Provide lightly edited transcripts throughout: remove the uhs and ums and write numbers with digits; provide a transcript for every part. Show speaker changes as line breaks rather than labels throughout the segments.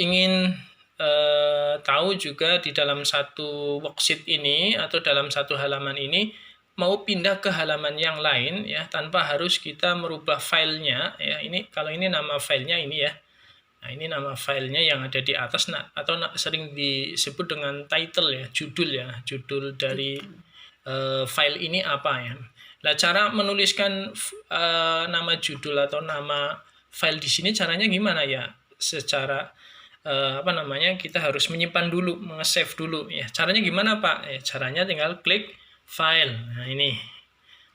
ingin tahu juga di dalam satu worksheet ini atau dalam satu halaman ini mau pindah ke halaman yang lain ya tanpa harus kita merubah filenya ya. Ini kalau ini nama filenya ini ya. Nah, ini nama filenya yang ada di atas atau sering disebut dengan title ya, judul dari file ini apa ya. Nah, cara menuliskan nama judul atau nama file di sini caranya gimana ya? Secara kita harus menyimpan dulu, nge-save dulu ya. Caranya gimana Pak? Ya, caranya tinggal klik file. Nah, ini.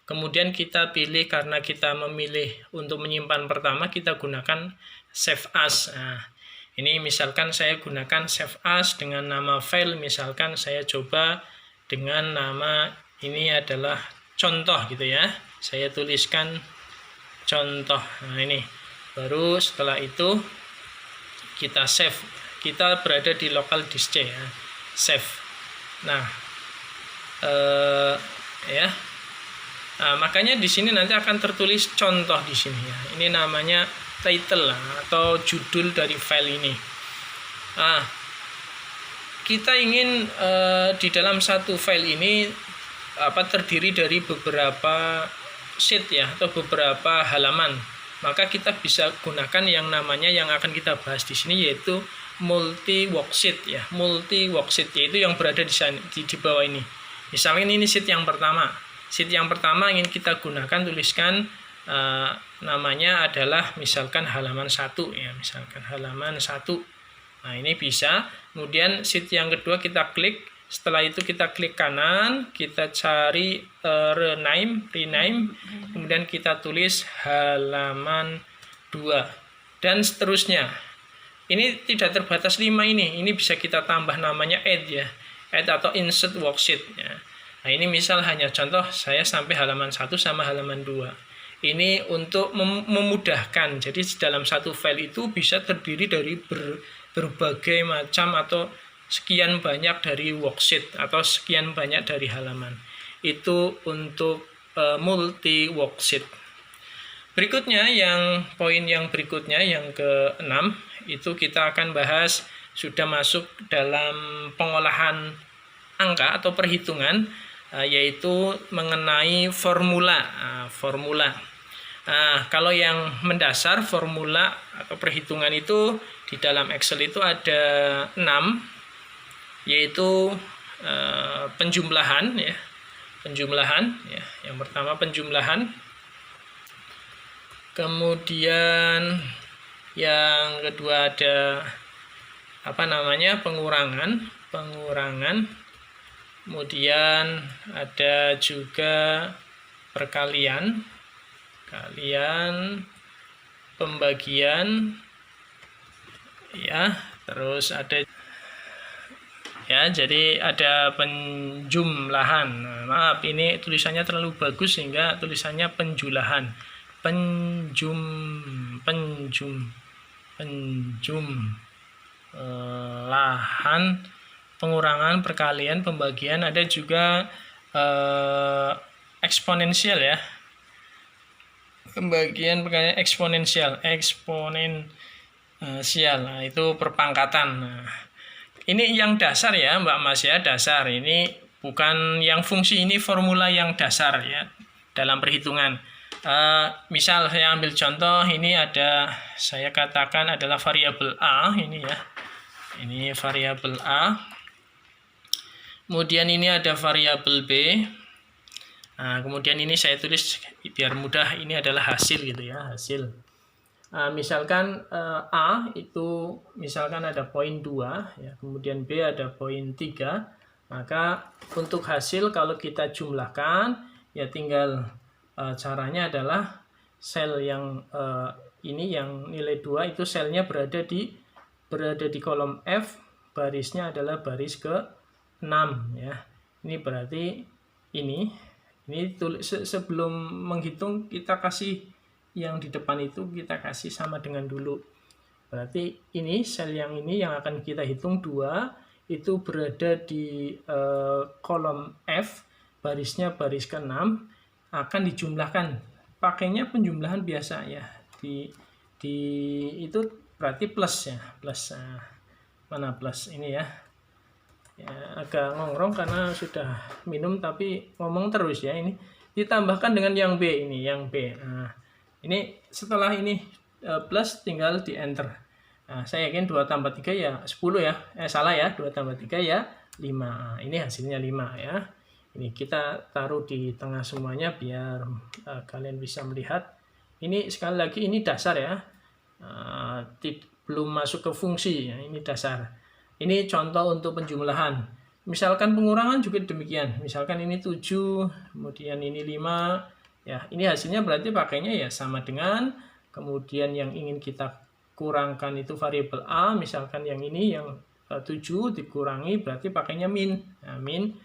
Kemudian kita pilih, karena kita memilih untuk menyimpan pertama, kita gunakan save as. Nah, ini misalkan saya gunakan save as dengan nama file, misalkan saya coba dengan nama ini adalah contoh gitu ya. Saya tuliskan contoh. Nah, ini. Baru setelah itu kita save, kita berada di local disk C ya, save. Nah, makanya di sini nanti akan tertulis contoh di sini ya. Ini namanya title atau judul dari file ini. Nah, kita ingin di dalam satu file ini terdiri dari beberapa sheet ya atau beberapa halaman. Maka kita bisa gunakan yang namanya yang akan kita bahas di sini yaitu multi worksheet ya. Multi worksheet yaitu yang berada di bawah ini. Misalnya ini sheet yang pertama. Sheet yang pertama ingin kita gunakan, tuliskan namanya adalah misalkan halaman 1 ya, misalkan halaman 1. Nah, ini bisa. Kemudian sheet yang kedua kita klik. Setelah itu kita klik kanan, kita cari rename, kemudian kita tulis halaman 2 dan seterusnya. Ini tidak terbatas 5 ini bisa kita tambah namanya add ya, add atau insert worksheet ya. Nah, ini misal hanya contoh saya sampai halaman 1 sama halaman 2. Ini untuk memudahkan. Jadi dalam satu file itu bisa terdiri dari berbagai macam atau sekian banyak dari worksheet atau sekian banyak dari halaman. Itu untuk multi worksheet. Berikutnya poin yang berikutnya yang ke-6 itu kita akan bahas, sudah masuk dalam pengolahan angka atau perhitungan, yaitu mengenai formula. Nah, kalau yang mendasar formula atau perhitungan itu di dalam Excel itu ada 6, yaitu penjumlahan ya. Yang pertama penjumlahan. Kemudian yang kedua ada pengurangan. Kemudian ada juga perkalian, pembagian ya, terus ada ya, jadi ada penjumlahan. Nah, maaf, ini tulisannya terlalu bagus sehingga tulisannya penjumlahan. Penjumlahan, pengurangan, perkalian, pembagian, ada juga eksponensial ya. Pembagian, perkalian, eksponensial. Nah, itu perpangkatan. Nah, ini yang dasar ya Mbak Mas ya, dasar. Ini bukan yang fungsi, ini formula yang dasar ya dalam perhitungan. Misal saya ambil contoh, ini ada, saya katakan adalah variabel A ini ya. Ini variabel A. Kemudian ini ada variabel B. Nah, kemudian ini saya tulis biar mudah, ini adalah hasil gitu ya, hasil. Misalkan A itu misalkan ada poin 2 ya, kemudian B ada poin 3, maka untuk hasil kalau kita jumlahkan ya tinggal caranya adalah sel yang ini yang nilai 2 itu selnya berada di kolom F, barisnya adalah baris ke-6 ya. Ini berarti ini sebelum menghitung kita kasih yang di depan itu kita kasih sama dengan dulu. Berarti ini sel yang ini yang akan kita hitung 2 itu berada di kolom F, barisnya baris ke-6, akan dijumlahkan. Pakainya penjumlahan biasa ya. Di itu berarti plus ya, plus. mana plus ini ya. Ya, agak ngongrong karena sudah minum tapi ngomong terus ya. Ini ditambahkan dengan yang B ini, yang B. Nah, ini setelah ini plus tinggal di enter. Nah, saya yakin 2 tambah 3 ya 10 ya. Salah ya, 2 tambah 3 ya 5. Nah, ini hasilnya 5 ya. Ini kita taruh di tengah semuanya biar kalian bisa melihat. Ini sekali lagi ini dasar ya. Belum masuk ke fungsi ya, ini dasar. Ini contoh untuk penjumlahan. Misalkan pengurangan juga demikian. Misalkan ini 7, kemudian ini 5. Ya, ini hasilnya berarti pakainya ya sama dengan, kemudian yang ingin kita kurangkan itu variabel A, misalkan yang ini yang 7 dikurangi berarti pakainya min. Nah, min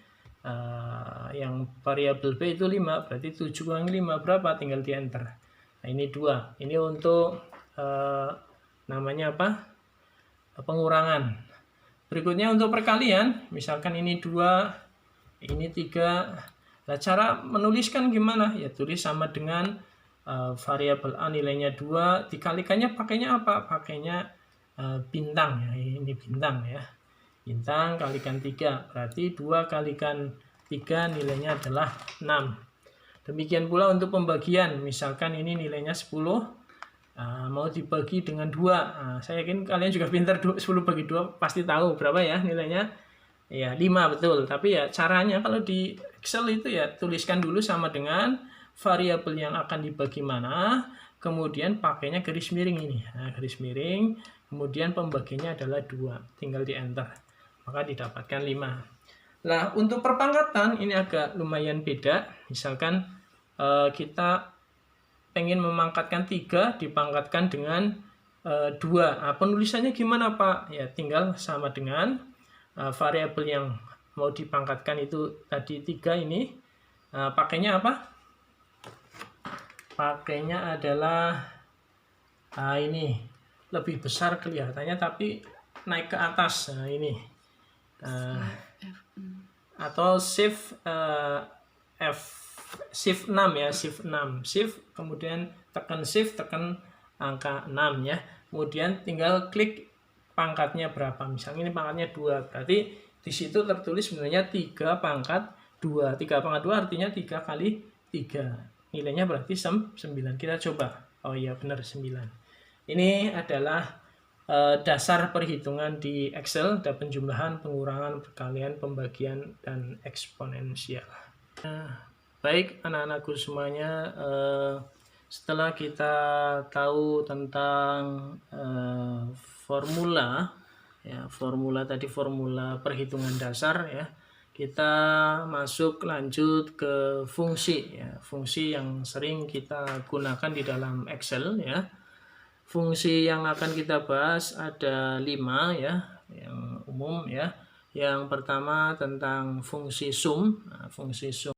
yang variabel B itu 5, berarti 7 kurangi 5 berapa? Tinggal di enter. Nah, ini 2. Ini untuk namanya apa? Pengurangan. Berikutnya untuk perkalian, misalkan ini 2, ini 3. Nah, cara menuliskan gimana? Ya tulis sama dengan variabel A nilainya 2, dikalikannya pakainya apa? Pakainya bintang ya, ini bintang ya. Bintang kalikan 3, berarti 2 kalikan 3 nilainya adalah 6. Demikian pula untuk pembagian, misalkan ini nilainya 10, mau dibagi dengan 2. Saya yakin kalian juga pintar, 10 bagi 2 pasti tahu berapa ya nilainya. Ya 5 betul, tapi ya caranya kalau di Excel itu ya tuliskan dulu sama dengan variabel yang akan dibagi mana, kemudian pakainya garis miring ini. Nah, garis miring, kemudian pembagiannya adalah 2, tinggal di enter. Maka didapatkan 5. Nah, untuk perpangkatan ini agak lumayan beda. Misalkan kita pengen memangkatkan 3 dipangkatkan dengan 2. Penulisannya gimana Pak? Ya tinggal sama dengan variabel yang mau dipangkatkan itu tadi 3 ini. Pakainya apa? Pakainya adalah ini lebih besar kelihatannya tapi naik ke atas. Nah, ini atau shift shift 6 ya, shift 6, shift kemudian tekan shift, tekan angka 6 ya, kemudian tinggal klik pangkatnya berapa. Misalnya ini pangkatnya 2, berarti di situ tertulis sebenarnya 3 pangkat 2. 3 pangkat 2 artinya 3 kali 3, nilainya berarti 9. Kita coba. Oh iya benar 9. Ini adalah dasar perhitungan di Excel, ada penjumlahan, pengurangan, perkalian, pembagian, dan eksponensial. Baik anak-anakku semuanya, setelah kita tahu tentang formula ya, formula perhitungan dasar ya, kita masuk lanjut ke fungsi ya, fungsi yang sering kita gunakan di dalam Excel ya. Fungsi yang akan kita bahas ada 5 ya, yang umum ya. Yang pertama tentang fungsi sum. Fungsi sum